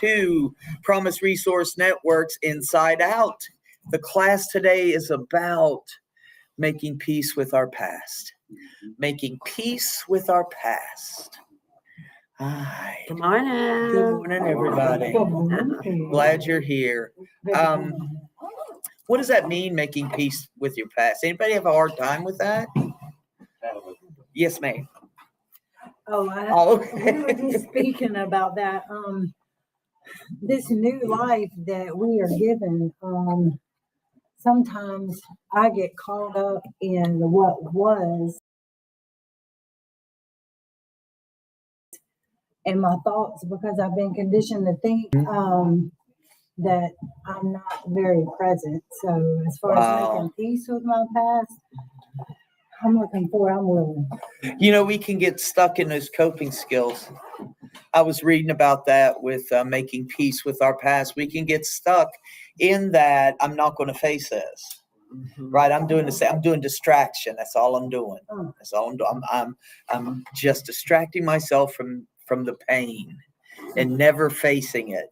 to Promise Resource Network's Inside Out. The class today is about making peace with our past. Making peace with our past. Hi. Good morning. Good morning, everybody. Good morning. Glad you're here. What does that mean, making peace with your past? Anybody have a hard time with that? Yes, ma'am. We were just speaking about that. This new life that we are given. Sometimes I get caught up in what was and my thoughts because I've been conditioned to think that I'm not very present. So as far as making peace with my past, I'm willing. You know, we can get stuck in those coping skills. I was reading about that with making peace with our past. We can get stuck in that. I'm not going to face this. Right? I'm doing the same. I'm doing distraction. That's all I'm doing. That's all I'm doing. I'm just distracting myself from the pain and never facing it.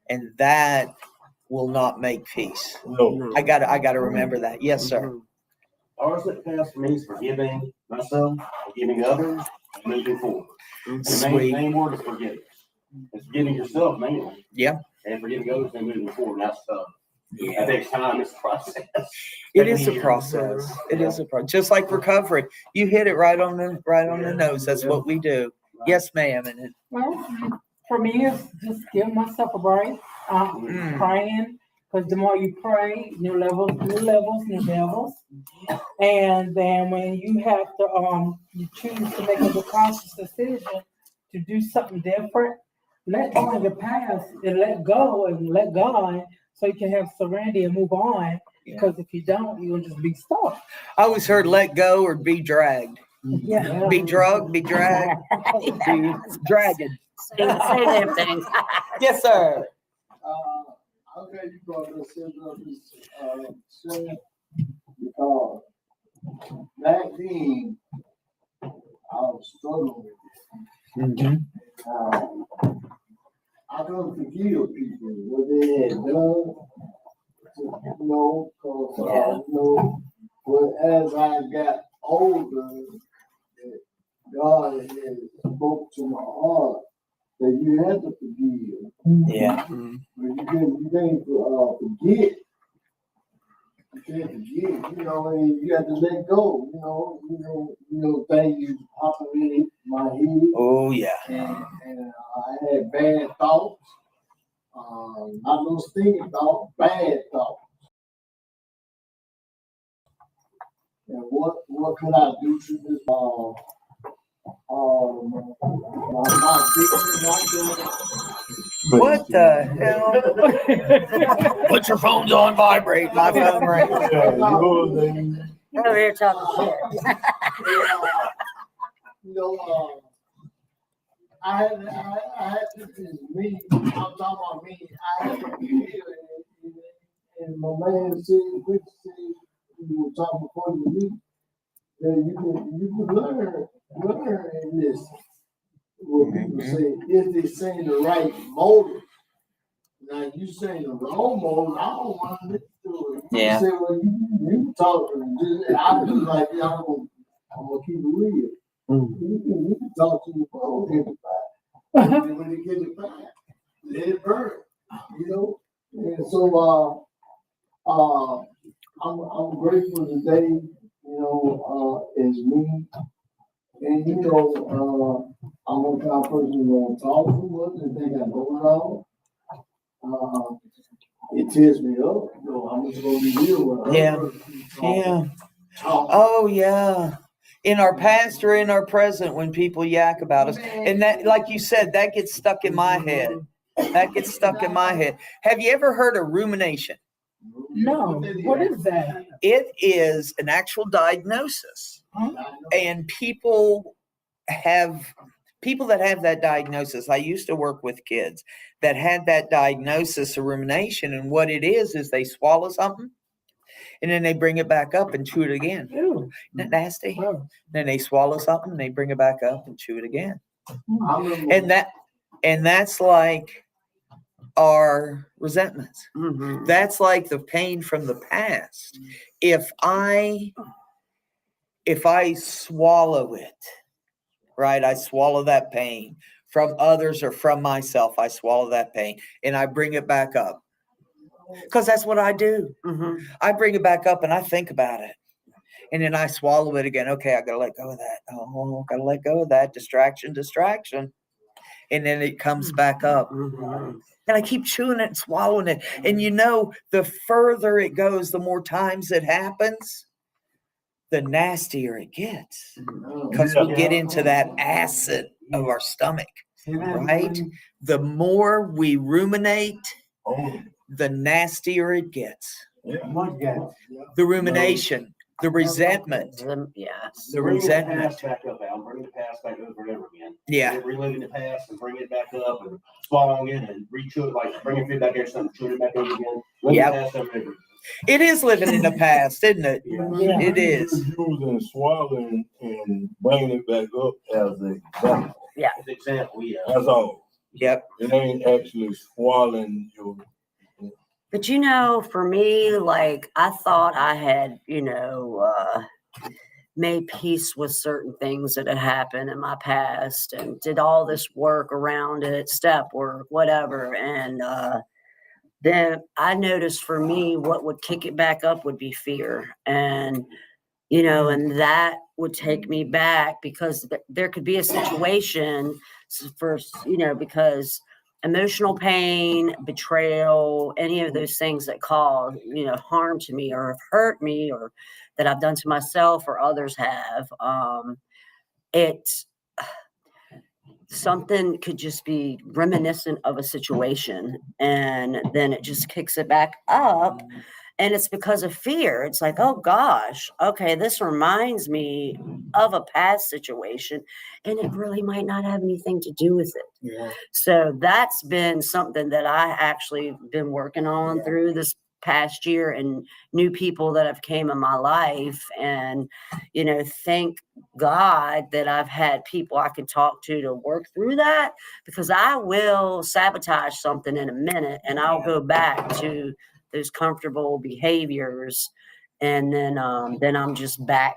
And that will not make peace. No. I gotta remember that. Yes, sir. Ours that pass for me is forgiving myself, forgiving others, and moving forward. The main word is forgiving. It's forgiving yourself mainly. Yeah. And forgiving others and moving forward. That's that takes time. It's a process. It is a process. It is a process. Just like recovery. You hit it right on the nose. That's what we do. Yes, ma'am. And Well, for me, it's just giving myself a break. Praying, because the more you pray, new levels, new devils. And then when you have to, you choose to make a conscious decision to do something different, let go of the past and let go and let God, so you can have serenity and move on. Because if you don't, you'll just be stuck. I always heard let go or be dragged. Yeah. Be drugged, be dragged, be dragged. Say them things. Yes, sir. Okay, you brought this because back then I was struggling with it. I couldn't forgive people what they had done, because as I got older, God had spoke to my heart that you had to forgive. Yeah. But you can't forget. You can't forget, and you have to let go, things popping in my head. Oh, yeah. And I had bad thoughts, not those thinking thoughts, bad thoughts. And what can I do to this? What the hell? Put your phones on vibrate. My phone rings. Over here talking shit. I had to me. I'm talking about me. I had to be here, and my man said, "Which you were talking before you leave, that you can learn in this." What people say, if they saying the right motive. Now you saying the wrong motive, I don't want to listen to it. Yeah. You say, well, you talking, I be like, I'm gonna keep it real. You can talk to your phone everybody. And when you get it back, let it burn. And so I'm grateful today, as me. And I'm one kind of person who don't talk too much and think I know it all. It tears me up. I'm just gonna be real with her. Yeah. Oh, yeah. In our past or in our present, when people yak about us, and that, like you said, that gets stuck in my head. Have you ever heard of rumination? No. What is that? It is an actual diagnosis, and people that have that diagnosis. I used to work with kids that had that diagnosis of rumination, and what it is they swallow something and then they bring it back up and chew it again. Ew. Isn't that nasty? Oh. Then they swallow something and they bring it back up and chew it again. And that's like are resentments. Mhm. That's like the pain from the past. If I swallow it, right? I swallow that pain from others or from myself. I swallow that pain and I bring it back up. Because that's what I do. Mhm. I bring it back up and I think about it. And then I swallow it again. Okay, I gotta let go of that. Oh, gotta let go of that. Distraction. And then it comes back up. Mhm. And I keep chewing it and swallowing it. And you know, the further it goes, the more times it happens, the nastier it gets. Because we get into that acid of our stomach, right? The more we ruminate, the nastier it gets. The rumination, the resentment, Yeah. the Bringing the resentment. past back up, Al, bringing the past back over and over again. Yeah. Reliving the past and bringing it back up and swallowing it and re-chew it, like bringing food back there, something, chewing it back over again. Living Yep. the past over and over. It is living in the past, isn't it? Yeah. It is. Using swallowing and bringing it back up as an example. As an example, yeah. That's all. Yep. It ain't actually swallowing your. But you know, for me, like I thought I had, made peace with certain things that had happened in my past and did all this work around it, step work, whatever. And then I noticed for me, what would kick it back up would be fear. And, and that would take me back because there could be a situation because emotional pain, betrayal, any of those things that cause, harm to me or have hurt me or that I've done to myself or others have, it's something could just be reminiscent of a situation and then it just kicks it back up. And it's because of fear. It's like, oh gosh, okay, this reminds me of a past situation and it really might not have anything to do with it. Yeah. So that's been something that I actually been working on through this past year and new people that have came in my life. And, thank God that I've had people I can talk to work through that because I will sabotage something in a minute and I'll go back to those comfortable behaviors. And then I'm just back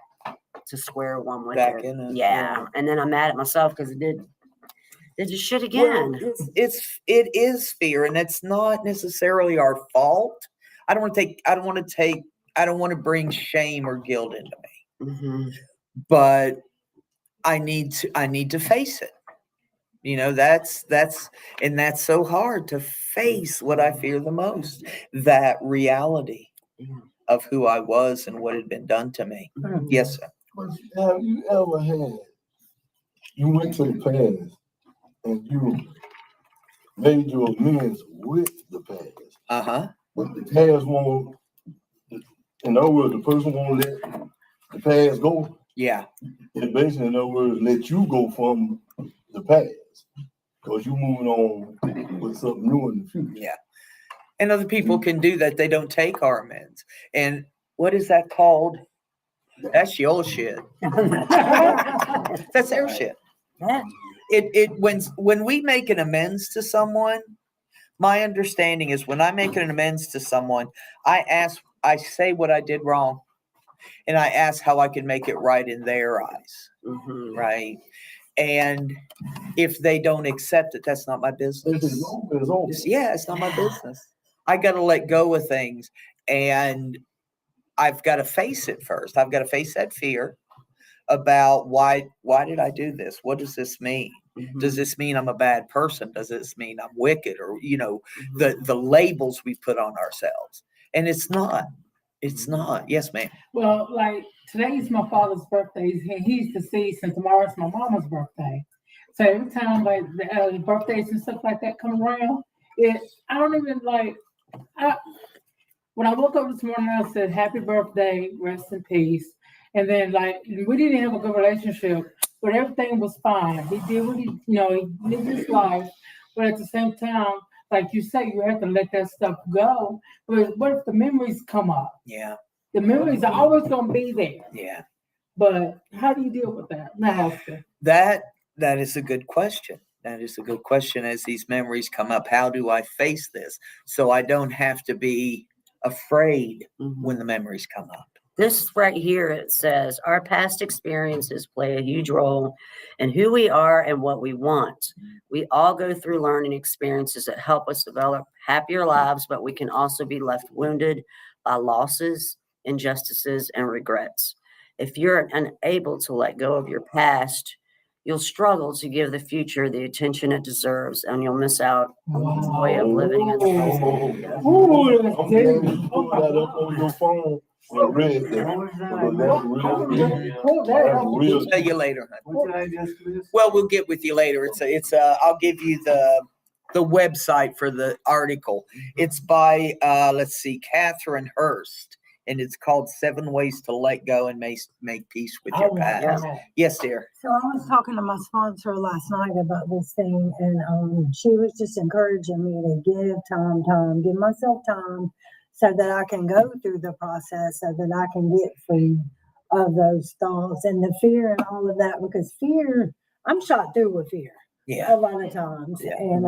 to square one with Back it. in it, Yeah. And then I'm mad at myself because it did just shit again. Well, it is fear, and it's not necessarily our fault. I don't want to bring shame or guilt into me, Mhm. but I need to face it. That's so hard to face what I fear the most, that reality of who I was and what had been done to me. Yes, sir. But have you ever you went to the past and you made your amends with the past, Uh-huh. but the past won't, in other words, the person won't let the past go? Yeah. It basically, in other words, let you go from the past because you're moving on with something new in the future. Yeah. And other people can do that. They don't take our amends. And what is that called? That's your shit. That's their shit. Yeah. When we make an amends to someone, my understanding is when I make an amends to someone, I say what I did wrong, and I ask how I can make it right in their eyes, Mhm. right? And if they don't accept it, that's not my business. It's not my business. I got to let go of things, and I've got to face it first. I've got to face that fear about why did I do this? What does this mean? Does this mean I'm a bad person? Does this mean I'm wicked? Or, the labels we put on ourselves. And it's not. It's not. Yes, ma'am. Well, like today's my father's birthday. He's deceased, and tomorrow's my mama's birthday. So every time like the birthdays and stuff like that come around, I don't even when I woke up this morning, I said, "Happy birthday, rest in peace." And then we didn't have a good relationship, but everything was fine. He did what he lived his life, but at the same time, like you say, you have to let that stuff go. But what if the memories come up? Yeah. The memories are always going to be there. Yeah. But how do you deal with that? That is a good question. That is a good question. As these memories come up, how do I face this so I don't have to be afraid Mhm. when the memories come up? This right here, it says, our past experiences play a huge role in who we are and what we want. We all go through learning experiences that help us develop happier lives, but we can also be left wounded by losses, injustices, and regrets. If you're unable to let go of your past, you'll struggle to give the future the attention it deserves, and you'll miss out on the joy of living in the present. Ooh, that's I'm deep. glad you pulled that up on your phone and read that. Because that's real deep. Pull that That's up. real We'll tell deep. you later, honey. What did I just do? Well, we'll get with you later. I'll give you the website for the article. It's by, let's see, Catherine Hurst, and it's called 7 Ways to Let Go and Make Peace with Your Past. Yes, dear. So I was talking to my sponsor last night about this thing, and she was just encouraging me to give myself time so that I can go through the process, so that I can get free of those thoughts and the fear and all of that, because fear, I'm shot through with fear Yeah. a lot of times. Yeah. And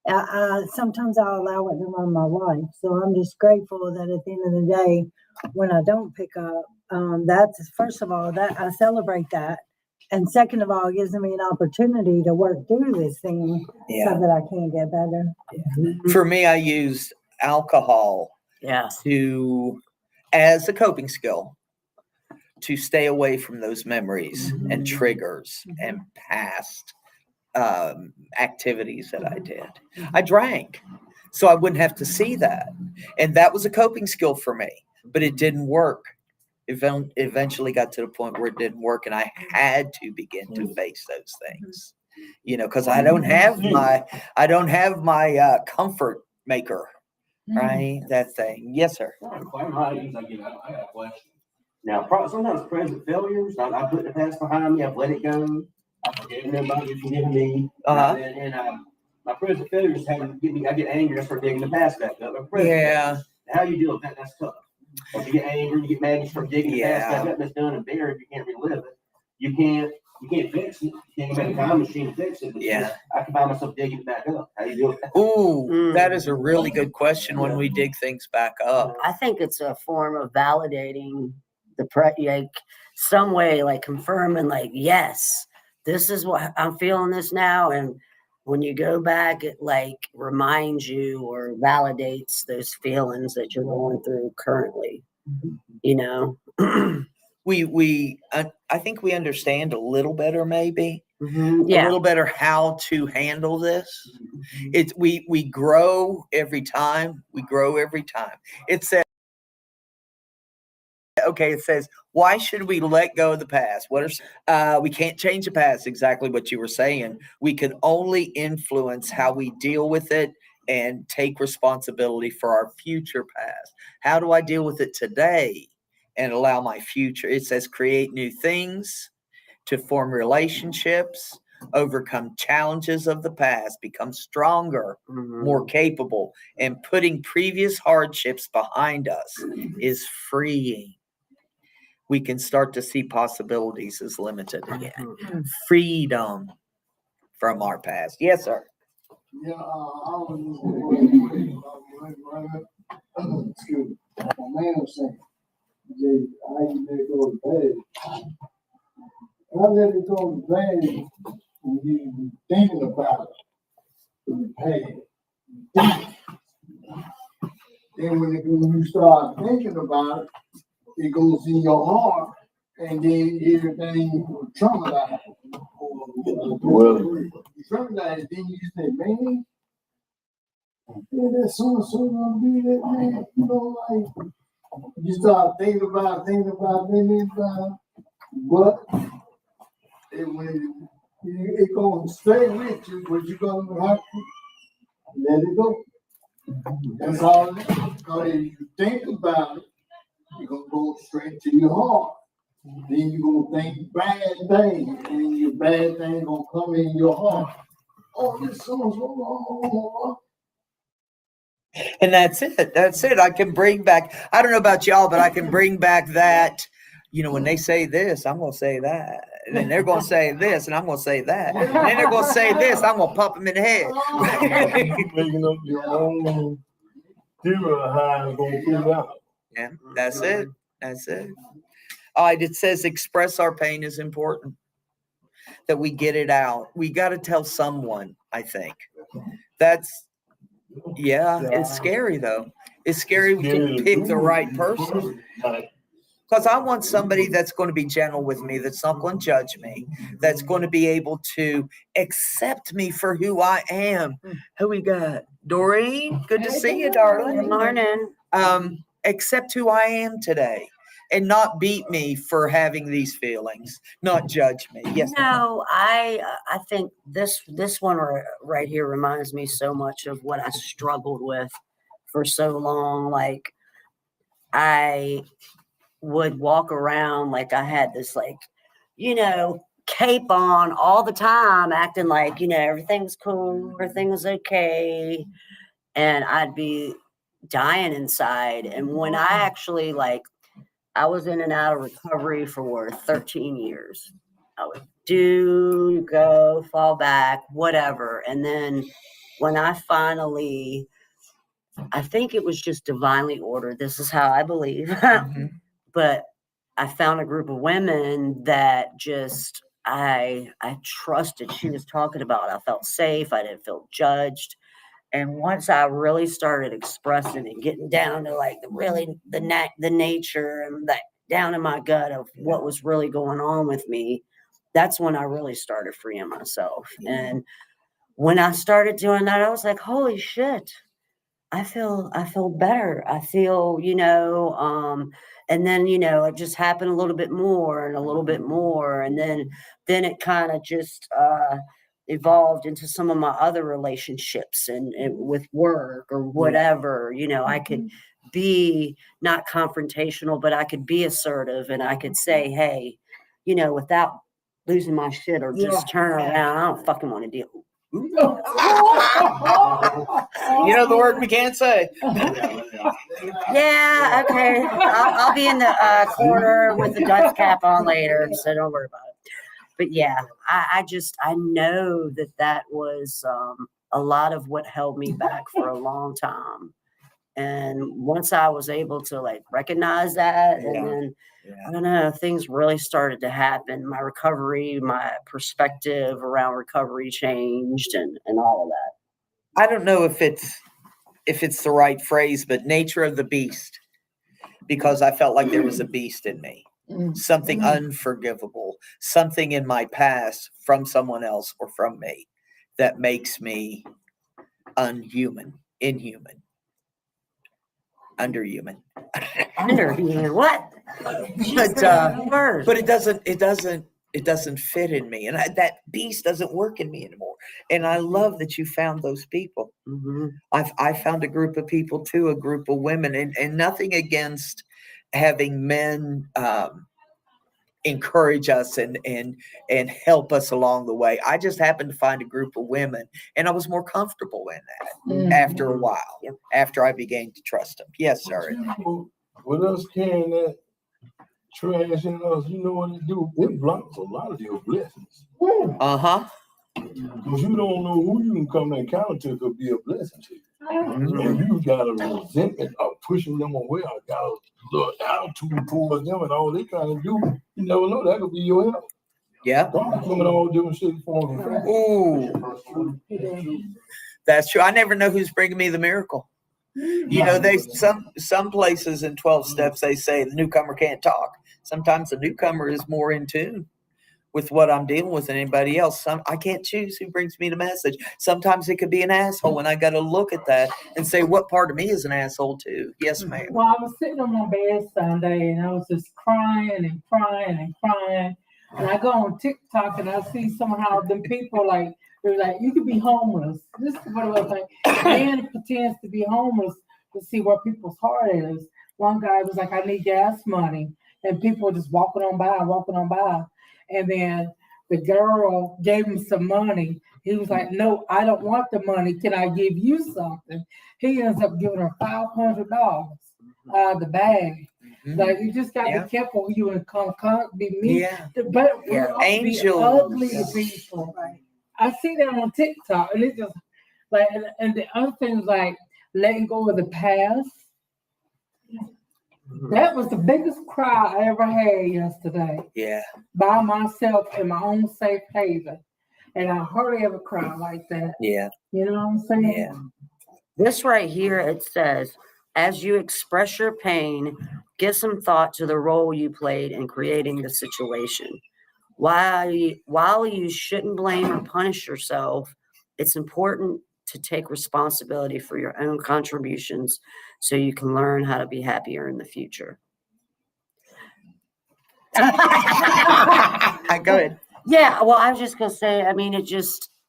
I sometimes I allow it to run my life. So I'm just grateful that at the end of the day, when I don't pick up, that's first of all that I celebrate that, and second of all, it gives me an opportunity to work through this thing Yeah. so that I can get better. For me, I used alcohol Yeah. as a coping skill to stay away from those memories and triggers and past activities that I did. I drank so I wouldn't have to see that. And that was a coping skill for me, but it didn't work. Eventually got to the point where it didn't work, and I had to begin to face those things, because I don't have my comfort maker, right? That thing. Yes, sir. I got a question. Now, sometimes present failures, I put the past behind me, I've let it go. I've forgiven everybody who's forgiven me. Uh-huh. And my present failures haven't get me, I get angry, I start digging the past back up. My present Yeah. failures, how you deal with that, that's tough. If you get angry, you get mad, you start digging the past back Yeah. up, that's done and buried, you can't relive it. You can't fix it, you can't make a time machine to fix it. But Yeah. I can find myself digging it back up. How you deal with that? Ooh, that is a really good question when we dig things back up. I think it's a form of validating like some way, like confirming, like, yes, this is what I'm feeling this now. And when you go back, it like reminds you or validates those feelings that you're going through currently, I think we understand a little better, maybe a Yeah. little better how to handle this. We grow every time. It says, why should we let go of the past? We can't change the past, exactly what you were saying. We can only influence how we deal with it and take responsibility for our future past. How do I deal with it today and allow my future? It says create new things, to form relationships, overcome challenges of the past, become stronger, more capable, and putting previous hardships behind us is freeing. We can start to see possibilities as limited again. Freedom from our past. Yes, sir. Yeah, I was just going to excuse me. My man was saying, Jay, I let it go to bed. I let it go to bed when you thinking about it in the past. Then when you start thinking about it, it goes in your heart, and then everything traumatized. Traumatized, then you say, man, yeah, that so gonna be that man. Like you start thinking about it, but when it gonna stay with you, but you're gonna have to let it go. That's all. Because if you think about it, you're gonna go straight to your heart. Then you're gonna think bad things, and your bad thing gonna come in your heart. Oh, this song's so. And that's it. I can bring back, I don't know about y'all, but I can bring back that, when they say this, I'm going to say that. And then they're going to say this, and I'm going to say that. And then they're going to say this, I'm going to pop them in the head. Making up your own theory of how it's gonna figure out. Yeah, that's it. That's it. All right, it says express our pain is important. That we get it out. We got to tell someone, I think. That's, yeah, it's scary though. It's scary we can pick the right person. Like, Because I want somebody that's going to be gentle with me, that's not going to judge me, that's going to be able to accept me for who I am. Who we got? Doreen, good to see you, Good darling. morning. Accept who I am today and not beat me for having these feelings, not judge me. Yes. No, I think this one right here reminds me so much of what I struggled with for so long. Like I would walk around like I had this like, cape on all the time, acting like, everything's cool, everything was okay. And I'd be dying inside. And when I actually I was in and out of recovery for 13 years. I would go, fall back, whatever. And then when I finally, I think it was just divinely ordered. This is how I believe. Mhm. But I found a group of women that just I trusted. She was talking about, I felt safe. I didn't feel judged. And once I really started expressing and getting down to the nature and that down in my gut of what was really going on with me, that's when I really started freeing myself. And when I started doing that, I was like, holy shit, I feel better. I feel, and then, it just happened a little bit more and a little bit more. And then it kind of just evolved into some of my other relationships and with work or whatever. I could be not confrontational, but I could be assertive and I could say, hey, without losing my shit or just turn around. I don't fucking want to deal. You know the word we can't say. Yeah, okay. I'll be in the corner with the dust cap on later, so don't worry about it. But yeah, I know that was a lot of what held me back for a long time. And once I was able to recognize that, and then I don't know, things really started to happen. My recovery, my perspective around recovery changed, and all of that. I don't know if it's the right phrase, but nature of the beast, because I felt like there was a beast in me, something unforgivable, something in my past from someone else or from me that makes me inhuman, underhuman. Underhuman, what? But it doesn't fit in me, and that beast doesn't work in me anymore. And I love that you found those people. Mm-hmm. I found a group of people too, a group of women, and nothing against having men encourage us and help us along the way. I just happened to find a group of women, and I was more comfortable in that after a while. Yep. After I began to trust them. Yes, sir. With us carrying that trash in us, you know what it do? It blocks a lot of your blessings. Uh-huh. Because you don't know who you can come and encounter to could be a blessing to you. And you got a resentment of pushing them away, or got a little attitude towards them, and all they trying to do, you never know, that could be your help. Yeah. God come in all different shapes, forms, and fashions. Ooh. That's true. I never know who's bringing me the miracle. Some places in 12 steps, they say the newcomer can't talk. Sometimes the newcomer is more in tune with what I'm dealing with than anybody else. I can't choose who brings me the message. Sometimes it could be an asshole, and I got to look at that and say, what part of me is an asshole too? Yes, ma'am. Well, I was sitting on my bed Sunday, and I was just crying and crying and crying. And I go on TikTok, and I see somehow them people they're like, you could be homeless. This is what it was like. Man pretends to be homeless to see where people's heart is. One guy was like, I need gas money. And people were just walking on by. And then the girl gave him some money. He was like, no, I don't want the money. Can I give you something? He ends up giving her $500 out of the bag. Like you just gotta Yeah. be careful who you encounter. Be me. Yeah. But we Yeah. all be Angels. ugly people. Right. I see that on TikTok, and it's just like, and the other thing is like letting go of the past. That was the biggest cry I ever had yesterday Yeah. by myself in my own safe haven, and I hardly ever cry like that. Yeah. You know what I'm saying? Yeah. This right here, it says, as you express your pain, give some thought to the role you played in creating the situation. While you shouldn't blame or punish yourself, it's important to take responsibility for your own contributions so you can learn how to be happier in the future. Go ahead. Yeah, well, I was just gonna say, I mean,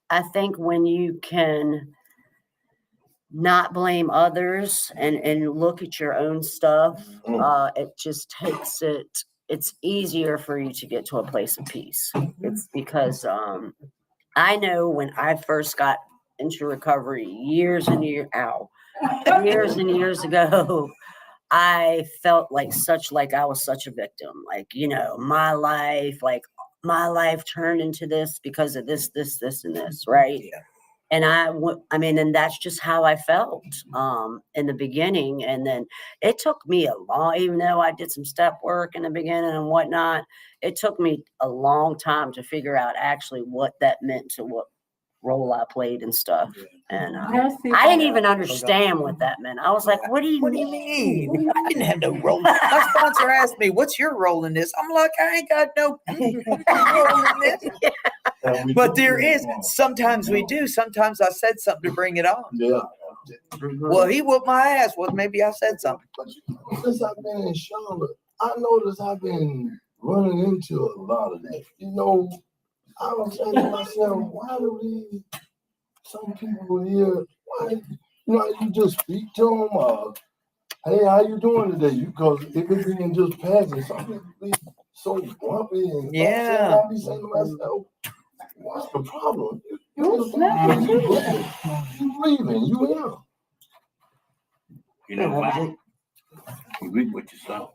I think when you can not blame others and look at your own stuff, it just takes it's easier for you to get to a place of peace. It's because I know when I first got into recovery years and years ago, I felt like I was such a victim. Like, my life turned into this because of this, and this, right? Yeah. And and that's just how I felt in the beginning. And then it took me even though I did some step work in the beginning and whatnot, it took me a long time to figure out actually what that meant to what role I played and stuff. And I didn't even understand what that meant. I was like, what do you mean? I didn't have no role. My sponsor asked me, what's your role in this? I'm like, I ain't got no role in this. But there is. Sometimes we do. Sometimes I said something to bring it on. Yeah. Well, he whooped my ass. Well, maybe I said something. But since I've been in Charlotte, I noticed I've been running into a lot of that. I was saying to myself, why do some people here, you just speak to them, hey, how you doing today? Because if it's being just passing, some people be so grumpy and Yeah. I be saying to myself, what's the problem? You breathing, you here. You know why? You reap what you sow.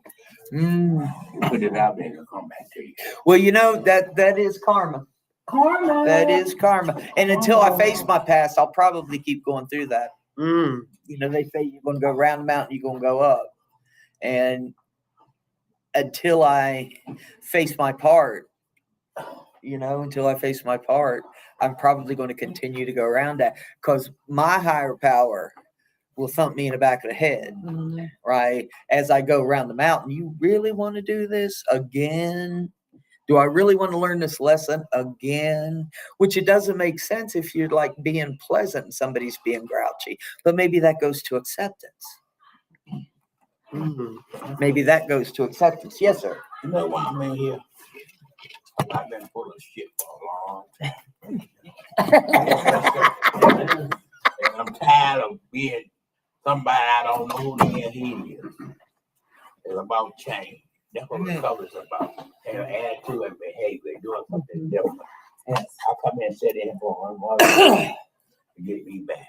Mm. You put it out there, it'll come back to you. Well, that is karma. Karma. That is karma. And until I face my past, I'll probably keep going through that. They say you're going to go around the mountain, you're going to go up. And until I face my part, I'm probably going to continue to go around that because my higher power will thump me in the back of the head, right? As I go around the mountain, you really want to do this again? Do I really want to learn this lesson again? Which it doesn't make sense if you're like being pleasant and somebody's being grouchy, but maybe that goes to acceptance. Maybe that goes to acceptance. Yes, sir. You know why I'm in here? I've been full of shit for a long time. And I'm tired of being somebody I don't know who the hell he is. It's about change. That's what recovery is about. And attitude and behavior, doing something different. Yes. I come in and sit in for one to get me back.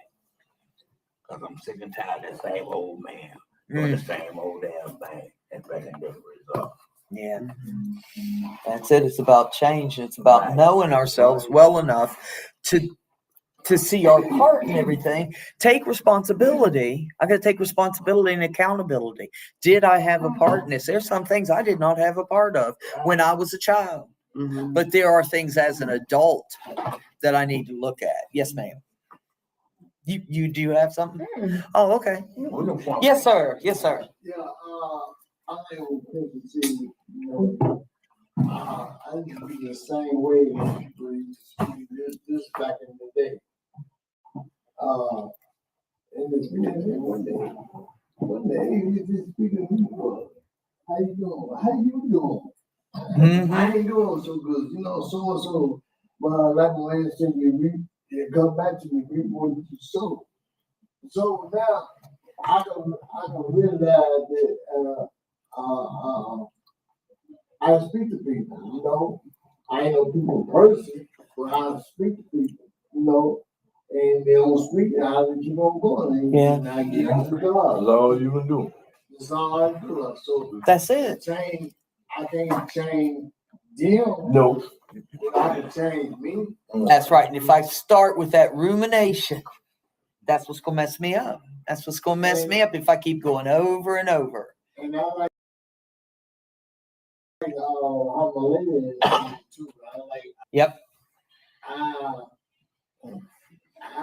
Because I'm sick and tired of the same old man doing the same old damn thing and bringing different results. Yeah. That's it. It's about change. It's about knowing ourselves well enough to see our part in everything. Take responsibility. I got to take responsibility and accountability. Did I have a part in this? There's some things I did not have a part of when I was a child. But there are things as an adult that I need to look at. Yes, ma'am. You do have something? Oh, okay. Yes, sir. Yes, sir. Yeah, I ain't gonna see, I used to be the same way when people used to speak this back in the day. And the one day he was just speaking to me, how you doing? How you doing? I ain't doing so good, so and so. But like my man said, you come back to me, reap what you sow. So now I can realize that I speak to people, I ain't no people person, but I speak to people, and they don't speak, I keep on going. And I get to God. That's all you can do. That's all I do. So That's it. change, I can't change them, No. but I can change me. That's right. And if I start with that rumination, that's what's gonna mess me up. That's what's gonna mess me up if I keep going over and over. And I like, how millennials too. I like, Yep. I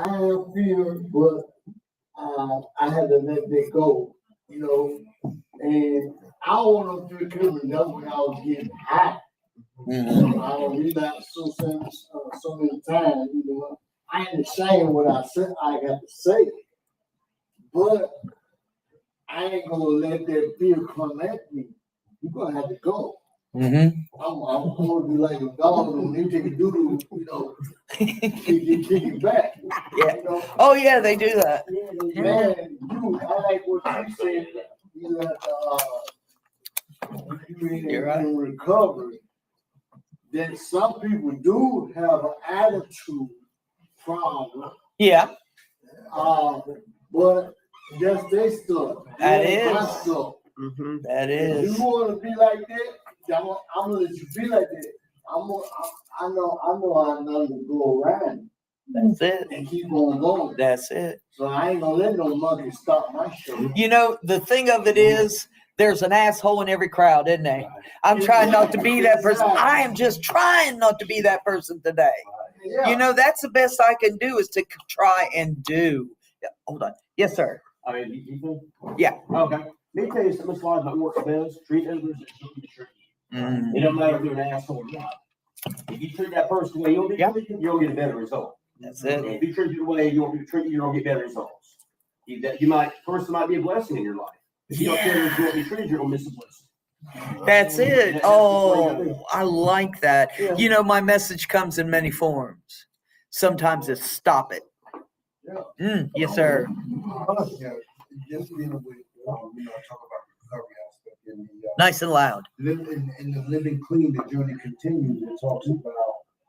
have fear, but I had to let that go, you know. And I want to feel good enough when I was getting high. Mhm. I don't realize so many times, you know. I ain't ashamed what I said. I got to say, but I ain't gonna let that fear come at me. You're gonna have to go. Mhm. I'm gonna be like a dog when they take a doodle, you know, kick it back. Yeah. You know, Oh yeah, they do that. man, I like what you said. You got You're right. in recovery. That some people do have an attitude problem, Yeah, but that's their stuff. That ain't my is. stuff. Mhm. that If is. you want to be like that, I'm gonna let you be like that. I know I know to go around That's it. and keep on going. That's it. So I ain't gonna let no monkey stop my show. You know, the thing of it is, there's an asshole in every crowd, isn't there? I'm trying not to be that person. I am just trying not to be that person today. Yeah. You know, that's the best I can do is to try and do. Yeah, hold on. Yes, sir. I mean, you Yeah. Okay. Let me tell you something that's life that works best. Treat others as you would treat you. Mm. It don't matter if you're an asshole or not. If you treat that person the way you'll be Yeah. treated, you'll get a better result. That's And it. if you treat you the way you want to be treated, you're gonna get better results. Person might be a blessing in your life. If you don't care as you want to be treated, you're gonna miss a blessing. That's it. Oh, I like that. Yeah. You know, my message comes in many forms. Sometimes it's stop it. Yeah. Yes, sir. Yeah, just dealing with, talk about the recovery aspect and Nice and loud. living in the living clean, the journey continues. It talks about,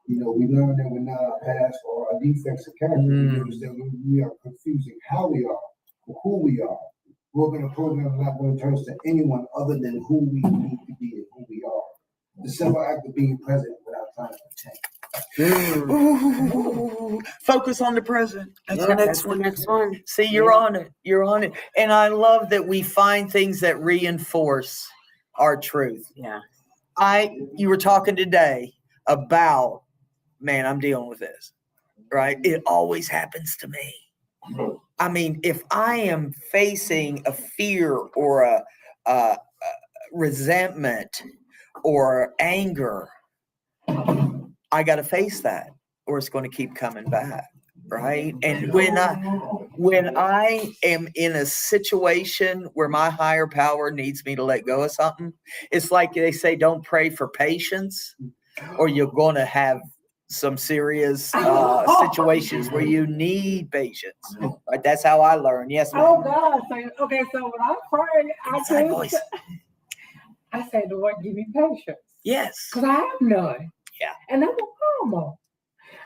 we learn that we're not our past or our defects of character. We understand we are confusing how we are, or who we are. We're going to program not going to turn us to anyone other than who we need to be and who we are. The simple act of being present without trying to pretend. Ooh, focus on the present. That's the Yeah, next that's the one. next one. See, you're on it. You're on it. And I love that we find things that reinforce our truth. Yeah. You were talking today about, man, I'm dealing with this, right? It always happens to me. I mean, if I am facing a fear or a resentment or anger, I got to face that or it's going to keep coming back. Right. And when I am in a situation where my higher power needs me to let go of something, it's like they say, don't pray for patience or you're going to have some serious situations where you need patience. Right. That's how I learn. Yes, ma'am. Oh God, so, okay, so when I pray, Inside voice. I say, Lord, give me patience. Yes. Because I have none. Yeah. And I'm a normal.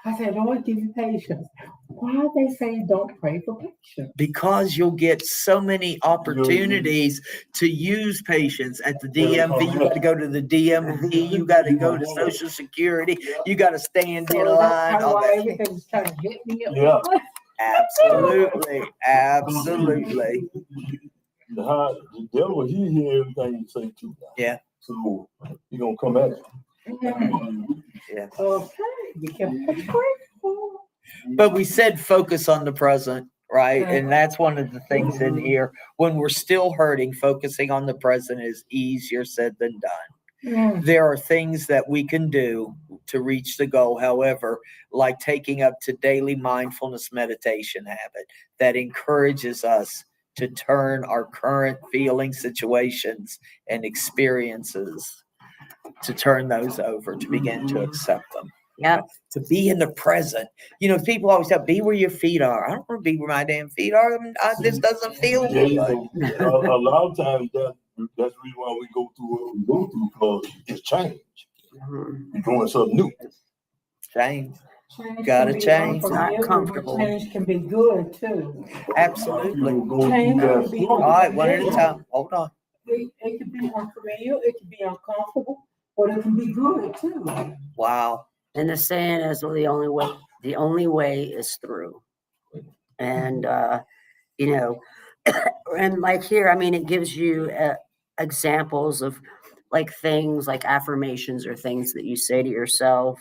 I said, Lord, give me patience. Why they say don't pray for patience? Because you'll get so many opportunities to use patience at the DMV. You got to go to the DMV. You got to go to Social Security. You got to stand in So that's line. kind of all why that. everything's trying to hit me up. Yeah. Absolutely. Absolutely. The devil, he hear everything you say too. Now. Yeah. So he gonna come at you. Yeah. Okay, be careful. But we said focus on the present, right? And that's one of the things in here. When we're still hurting, focusing on the present is easier said than done. There are things that we can do to reach the goal. However, like taking up to daily mindfulness meditation habit that encourages us to turn our current feeling situations and experiences, to turn those over, to begin to accept them. Yeah. To be in the present. You know, people always say, be where your feet are. I don't want to be where my damn feet are. This doesn't feel Yeah, good. a lot of times that's the reason why we go through what we go through, because it's change. You're doing something new. Change. Change Gotta can be change. Not unforgivable, but comfortable. change can be good too. Absolutely. Change can be All right, one at a time. Hold on. It can be unfamiliar, it can be uncomfortable, but it can be good too. Wow. And the saying is, well, the only way is through. And, you know, and like here, I mean, it gives you examples of like things like affirmations or things that you say to yourself,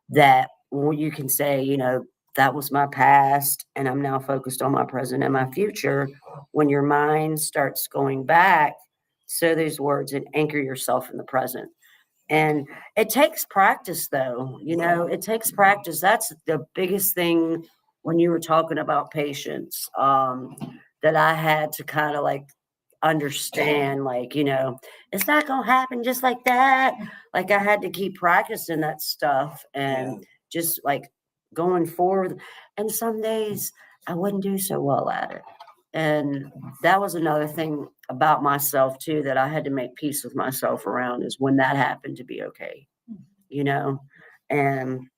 that you can say, you know, that was my past and I'm now focused on my present and my future. When your mind starts going back, say these words and anchor yourself in the present. And it takes practice though, you know, it takes practice. That's the biggest thing when you were talking about patience, that I had to kind of like understand, like, you know, it's not gonna happen just like that. Like I had to keep practicing that stuff and just like going forward. And some days I wouldn't do so well at it. And that was another thing about myself too, that I had to make peace with myself around, is when that happened to be okay, you know, and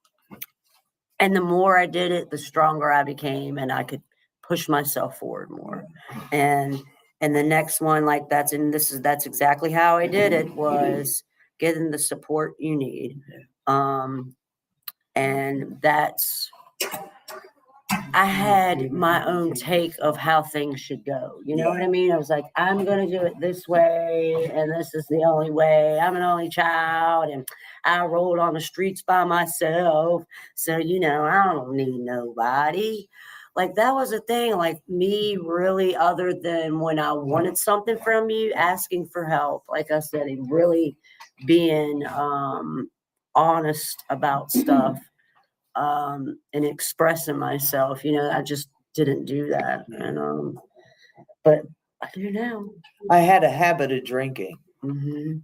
the more I did it, the stronger I became and I could push myself forward more. And the next one, like that's exactly how I did it, was getting the support you need. And that's, I had my own take of how things should go. You know what I mean? I was like, I'm going to do it this way, and this is the only way. I'm an only child, and I rolled on the streets by myself. So, you know, I don't need nobody. Like that was a thing, like me really, other than when I wanted something from you, asking for help. Like I said, and really being honest about stuff. And expressing myself, you know, I just didn't do that. And, but I do now. I had a habit of drinking.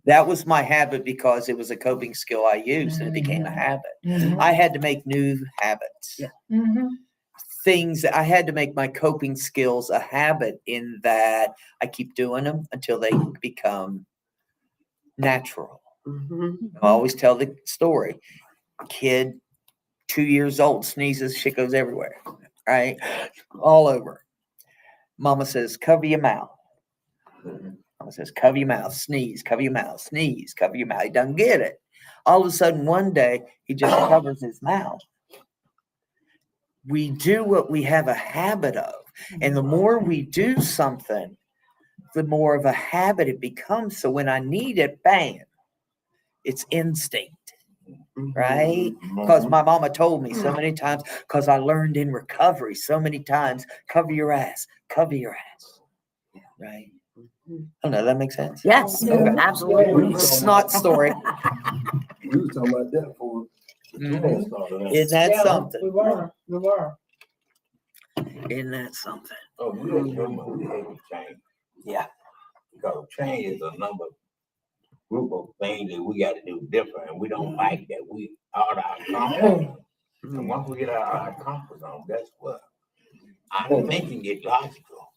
That was my habit because it was a coping skill I used and it became a habit. I had to make new habits. Things I had to make my coping skills a habit, in that I keep doing them until they become natural. I always tell the story. Kid, 2 years old, sneezes, shit goes everywhere, right? All over. Mama says, cover your mouth. Mama says, cover your mouth, sneeze, cover your mouth, sneeze, cover your mouth. He doesn't get it. All of a sudden, one day, he just covers his mouth. We do what we have a habit of. And the more we do something, the more of a habit it becomes. So when I need it, bam, it's instinct. Right? Because my mama told me so many times, because I learned in recovery so many times, cover your ass, right? I don't know, that makes sense? Yes, Okay. absolutely. Snot story. We was talking about that for. Isn't that something? We were. Isn't that something? Oh, we hate to change. Yeah. Because change is a number group of things that we got to do different, and we don't like that. We out of our comfort zone. And once we get out of our comfort zone, guess what? Our thinking get logical.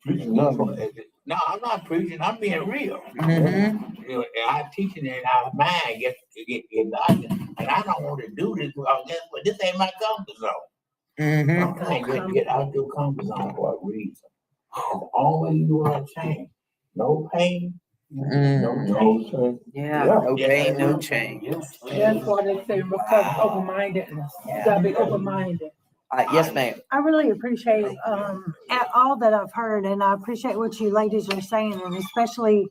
No, I'm not preaching. I'm being real. You know, our teaching in our mind get logical, and I don't want to do this because guess what? This ain't my comfort zone. Sometimes you get out your comfort zone for a reason. The only way you want to change, no pain. No change. Yeah. No pain, no change. That's why they say recover open-mindedness. You gotta be open-minded. Yes, ma'am. I really appreciate all that I've heard, and I appreciate what you ladies are saying, and especially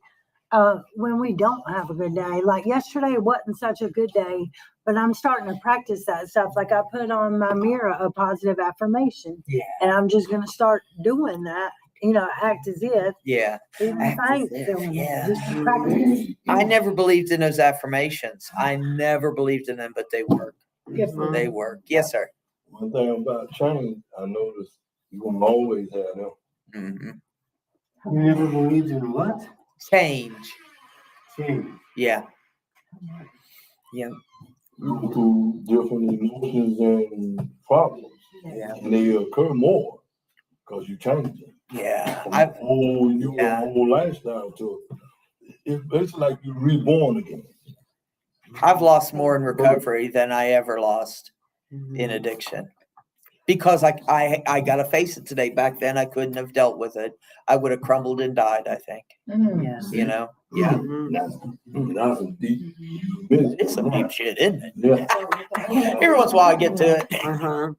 when we don't have a good day. Like yesterday wasn't such a good day, but I'm starting to practice that stuff. Like I put on my mirror a positive affirmation, and I'm just gonna start doing that. You know, act as if. Yeah. Even if I ain't doing Yeah. it, just to practice. I never believed in those affirmations. I never believed in them, but they work. Yes, ma'am. They work. Yes, sir. One thing about change, I noticed you gonna always have them. Mm-hmm. You never believed in what? Change. Change. Yeah. Yeah. You go through different emotions and problems, Yeah. and they occur more because you change it. Yeah. From I've, your whole lifestyle to it's like you're reborn again. I've lost more in recovery than I ever lost in addiction. Because I gotta face it today. Back then I couldn't have dealt with it. I would have crumbled and died, I think. Yes. You know? Yeah. Mhm. That's a deep business. It's some deep shit, isn't it? Yeah. Every once in a while I get to it. Uh-huh.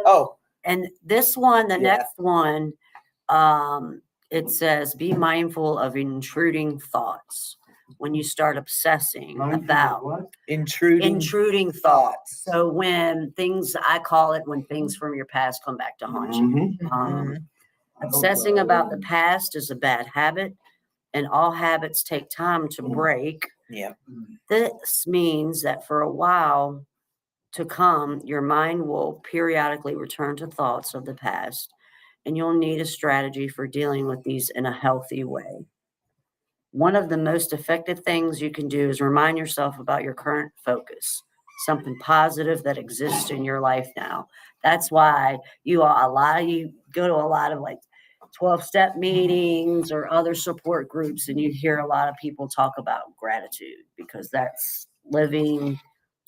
Oh, And this one, the Yeah. next one, it says, be mindful of intruding thoughts when you start obsessing about intruding thoughts. So when things, I call it when things from your past come back to haunt you. Mhm. Obsessing about the past is a bad habit, and all habits take time to break. Yeah. This means that for a while to come, your mind will periodically return to thoughts of the past, and you'll need a strategy for dealing with these in a healthy way. One of the most effective things you can do is remind yourself about your current focus, something positive that exists in your life now. That's why you go to a lot of like 12-step meetings or other support groups, and you hear a lot of people talk about gratitude, because that's living,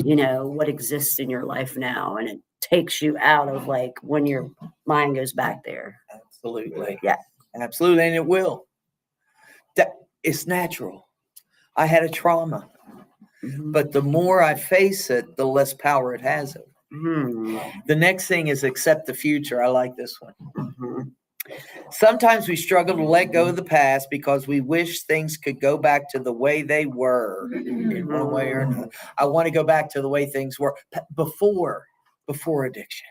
what exists in your life now. And it takes you out of like when your mind goes back there. absolutely. Yeah. Absolutely. And it will. It's natural. I had a trauma, but the more I face it, the less power it has. Mhm. The next thing is accept the future. I like this one. Mhm. Sometimes we struggle to let go of the past because we wish things could go back to the way they were in one way or another. I want to go back to the way things were before addiction,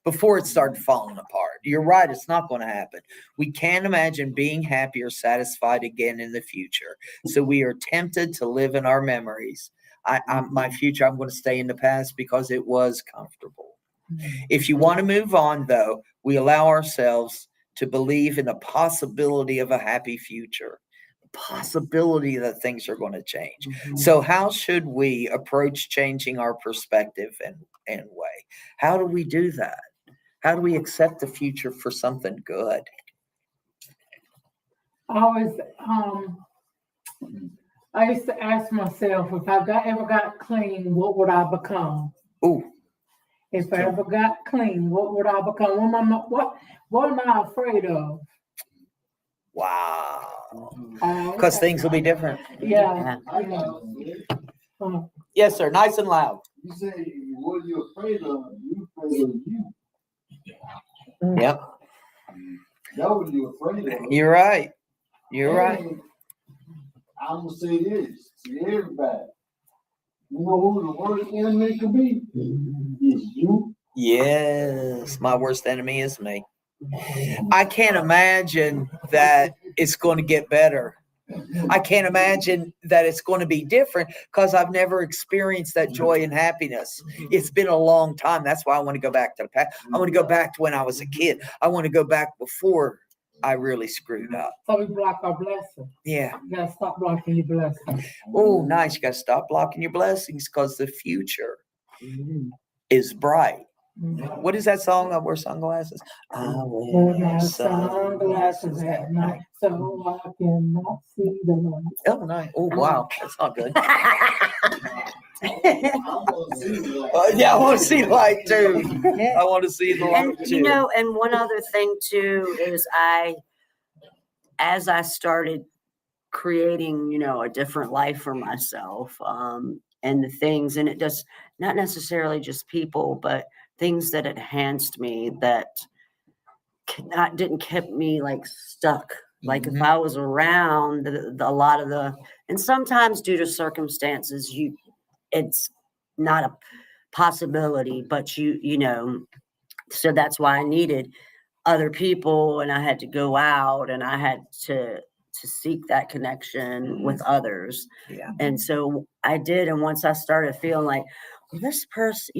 before it started falling apart. You're right. It's not going to happen. We can't imagine being happy or satisfied again in the future. So we are tempted to live in our memories. My future, I'm going to stay in the past because it was comfortable. If you want to move on, though, we allow ourselves to believe in the possibility of a happy future, the possibility that things are going to change. So how should we approach changing our perspective and way? How do we do that? How do we accept the future for something good? I used to ask myself, if I ever got clean, what would I become? Ooh, If I ever got clean, what would I become? What am I afraid of? wow. Because things will be different. Yeah. Yes, sir. Nice and loud. You say, what are you afraid of? You afraid of you. Yep. That's what you're afraid of. You're right. You're right. And I'm gonna say this to everybody. You know who the worst enemy could be? Is you. Yes, my worst enemy is me. I can't imagine that it's going to get better. I can't imagine that it's going to be different because I've never experienced that joy and happiness. It's been a long time. That's why I want to go back to the past. I want to go back to when I was a kid. I want to go back before I really screwed up. So we block our blessing. Yeah. You gotta stop blocking your blessing. Oh, nice. You got to stop blocking your blessings because the future is bright. What is that song? I wear sunglasses. I Wear my wear sunglasses at night so I cannot see the light. Oh, nice. Oh, wow. That's not good. I'm gonna see like. Yeah, I want to see light too. I want to see the light And too. and one other thing too is as I started creating, a different life for myself, and the things, and it does not necessarily just people, but things that enhanced me that didn't keep me like stuck. Like if I was around a lot of and sometimes due to circumstances, it's not a possibility, but so that's why I needed other people, and I had to go out and I had to seek that connection with others. Yeah. And so I did. And once I started feeling like, well, this person,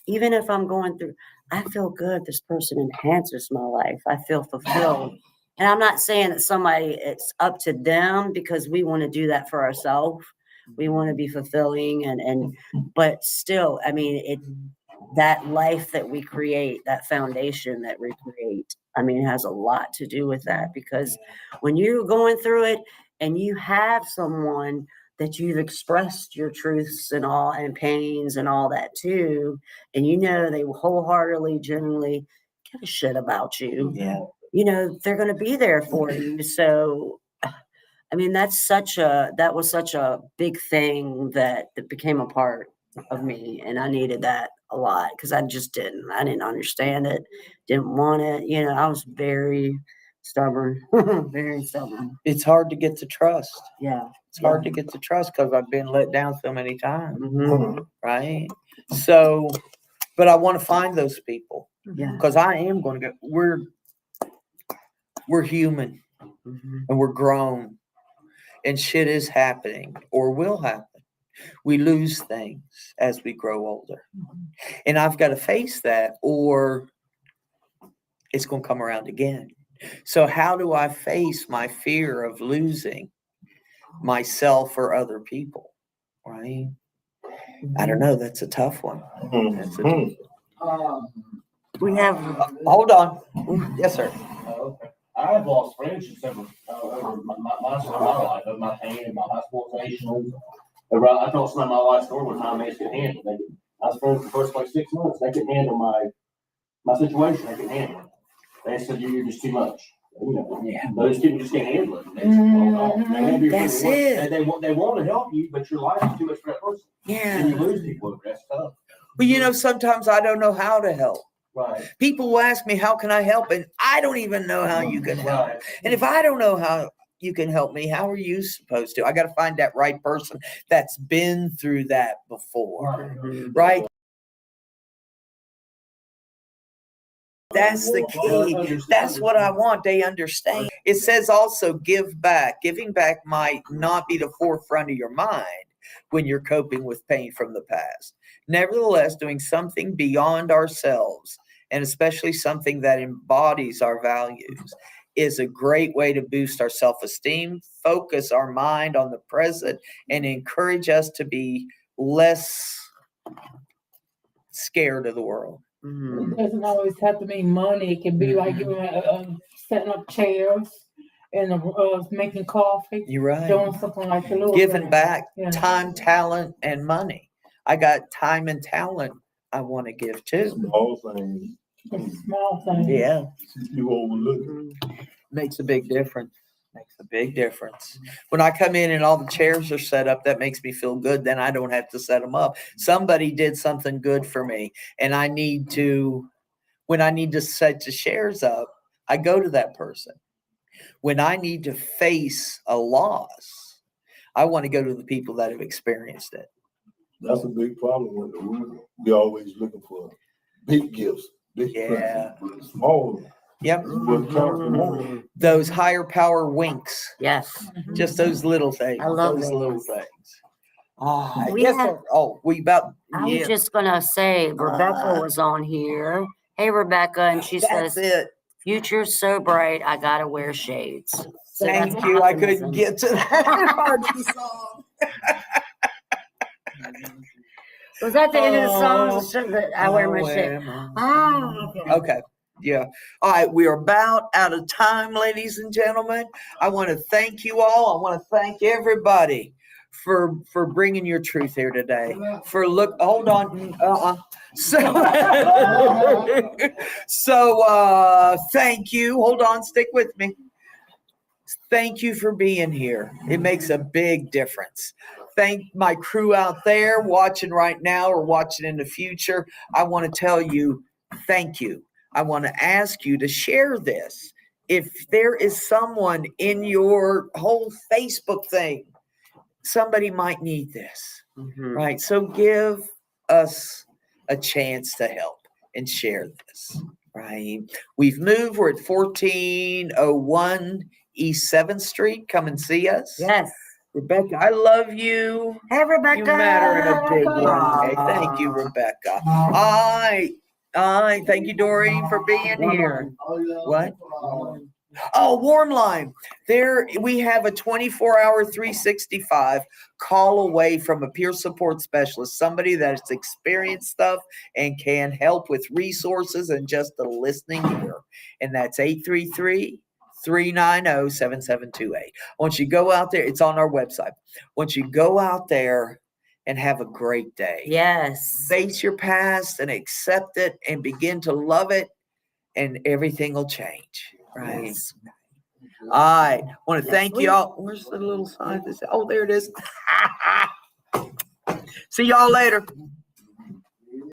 even if I'm going through, I feel good. This person enhances my life. I feel fulfilled. And I'm not saying that it's up to them, because we want to do that for ourselves. We want to be fulfilling but still, I mean, that life that we create, that foundation that we create, it has a lot to do with that, because when you're going through it and you have someone that you've expressed your truths and all and pains and all that too. And you know, they wholeheartedly, genuinely give a shit about you. Yeah. You know, they're going to be there for you. So, I mean, that was such a big thing that became a part of me. And I needed that a lot because I didn't understand it, didn't want it. You know, I was very stubborn, very stubborn. It's hard to get to trust. Yeah. It's hard to get to trust because I've been let down so many times, Mhm. right? So, but I want to find those people Yeah. because I am going to go. We're human Mhm. and we're grown, and shit is happening or will happen. We lose things as we grow older, and I've got to face that, or it's going to come around again. So, how do I face my fear of losing myself or other people? Right? I don't know. That's a tough one. That's a, We have, hold on. Yes, sir. Okay. I have lost friendships over my life, of my pain, my hospitalizations. I told somebody my life story one time, they just couldn't handle it. I was friends for the first like 6 months. They couldn't handle my situation. They couldn't handle it. They said, you're just too much. You know, Yeah. those people just can't handle it. They just won't go. They won't be your That's friend. it. They want to help you, but your life is too much for that person. And you Yeah. lose people over that's tough. Well, you know, sometimes I don't know how to help. Right. People will ask me, how can I help? And I don't even know how you can help. Right. And if I don't know how you can help me, how are you supposed to? I got to find that right person that's been through that before, right? That's the key. That's what I want. They understand. It says also give back. Giving back might not be the forefront of your mind when you're coping with pain from the past. Nevertheless, doing something beyond ourselves, and especially something that embodies our values, is a great way to boost our self-esteem, focus our mind on the present, and encourage us to be less scared of the world. Mhm. It doesn't always have to mean money. It can be like giving, setting up chairs and making coffee, You're right. doing something like a little. Giving thing. back Yeah. time, talent, and money. I got time and talent I want to give too. Small things, It's a small thing. Yeah, you overlook. Mhm. makes a big difference. Makes a big difference. When I come in and all the chairs are set up, that makes me feel good. Then I don't have to set them up. Somebody did something good for me, and I need to, when I need to set the chairs up, I go to that person. When I need to face a loss, I want to go to the people that have experienced it. That's a big problem with the world. We always looking for big gifts, big Yeah. presents, but small. Yep. What counts the most. Those higher power winks, Yes. just those little things. I love those little those. things. Ah, We yes, have- sir. Oh, we about, I was yeah, just gonna say, Rebecca was on here. Hey, Rebecca, and she that's says, it. "Future's so bright, I gotta wear shades." So Thank that's you. I optimism. couldn't get to that part of the song. Was that the end of the song? Oh, So that I wear my shade. Ah, okay. Okay. Yeah. All right. We are about out of time, ladies and gentlemen. I want to thank you all. I want to thank everybody for bringing your truth here today. For look, hold on. So thank you. Hold on. Stick with me. Thank you for being here. It makes a big difference. Thank my crew out there watching right now or watching in the future. I want to tell you, thank you. I want to ask you to share this. If there is someone in your whole Facebook thing, somebody might need this, Mhm. right? So give us a chance to help and share this, right? We've moved. We're at 1401 East 7th Street. Come and see us. Yes. Rebecca, I love you. Hey, Rebecca. You matter in a big way. Okay, thank you, Rebecca. Thank you, Doreen, for being here. What? Oh, Warm Line. There we have a 24-hour 365 call away from a peer support specialist, somebody that's experienced stuff and can help with resources and just a listening ear. And that's 390-7728. Once you go out there, it's on our website. Once you go out there and have a great day. Yes. Face your past and accept it and begin to love it, and everything will change. Right. Yes. All right. Want to Yes, thank we- you all. Where's the little sign? Oh, there it is. See y'all later.